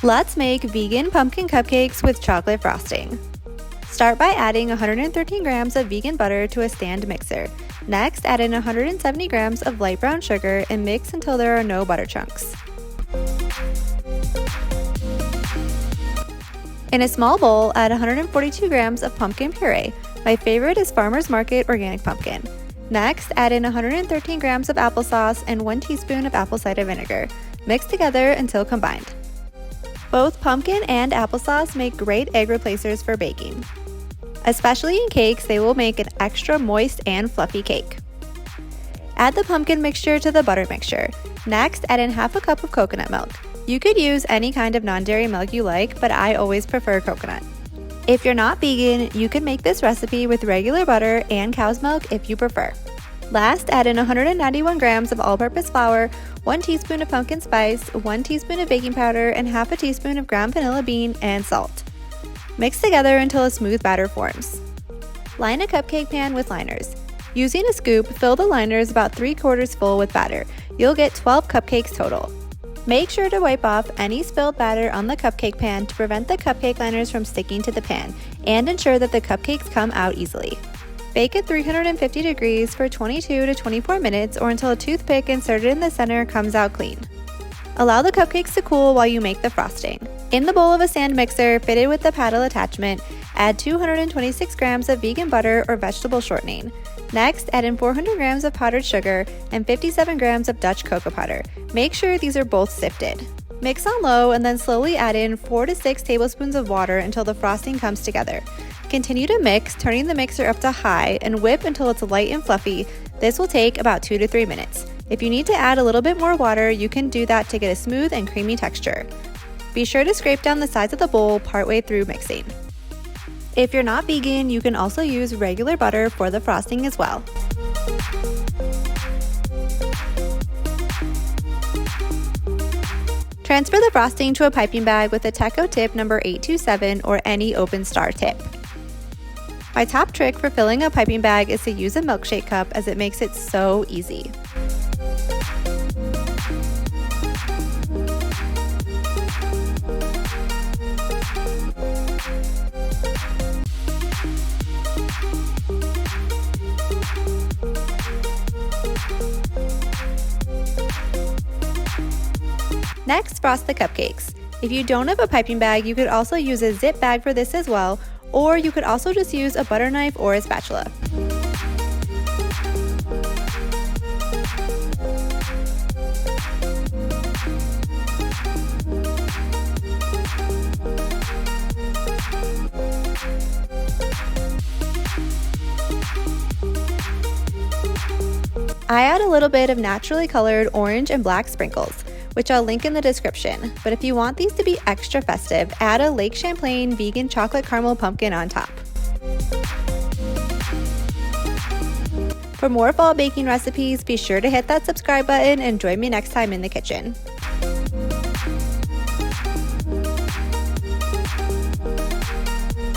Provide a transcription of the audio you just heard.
Let's make vegan pumpkin cupcakes with chocolate frosting. Start by adding 113 grams of vegan butter to a stand mixer. Next, add in 170 grams of light brown sugar and mix until there are no butter chunks. In a small bowl, add 142 grams of pumpkin puree. My favorite is Farmer's Market organic pumpkin. Next, add in 113 grams of applesauce and 1 teaspoon of apple cider vinegar. Mix together until combined. Both pumpkin and applesauce make great egg replacers for baking. Especially in cakes, they will make an extra moist and fluffy cake. Add the pumpkin mixture to the butter mixture. Next, add in half a cup of coconut milk. You could use any kind of non-dairy milk you like, but I always prefer coconut. If you're not vegan, you can make this recipe with regular butter and cow's milk if you prefer. Last, add in 191 grams of all-purpose flour, 1 teaspoon of pumpkin spice, 1 teaspoon of baking powder, and half a teaspoon of ground vanilla bean and salt. Mix together until a smooth batter forms. Line a cupcake pan with liners. Using a scoop, fill the liners about 3/4 full with batter. You'll get 12 cupcakes total. Make sure to wipe off any spilled batter on the cupcake pan to prevent the cupcake liners from sticking to the pan and ensure that the cupcakes come out easily. Bake at 350 degrees for 22 to 24 minutes or until a toothpick inserted in the center comes out clean. Allow the cupcakes to cool while you make the frosting. In the bowl of a stand mixer fitted with the paddle attachment, add 226 grams of vegan butter or vegetable shortening. Next, add in 400 grams of powdered sugar and 57 grams of Dutch cocoa powder. Make sure these are both sifted. Mix on low and then slowly add in 4 to 6 tablespoons of water until the frosting comes together. Continue to mix, turning the mixer up to high, and whip until it's light and fluffy. This will take about 2 to 3 minutes. If you need to add a little bit more water, you can do that to get a smooth and creamy texture. Be sure to scrape down the sides of the bowl partway through mixing. If you're not vegan, you can also use regular butter for the frosting as well. Transfer the frosting to a piping bag with Ateco Tip number 827 or any open star tip. My top trick for filling a piping bag is to use a milkshake cup as it makes it so easy. Next, frost the cupcakes. If you don't have a piping bag, you could also use a zip bag for this as well, or you could also just use a butter knife or a spatula. I add a little bit of naturally colored orange and black sprinkles, which I'll link in the description, but if you want these to be extra festive, add a Lake Champlain vegan chocolate caramel pumpkin on top. For more fall baking recipes, be sure to hit that subscribe button and join me next time in the kitchen.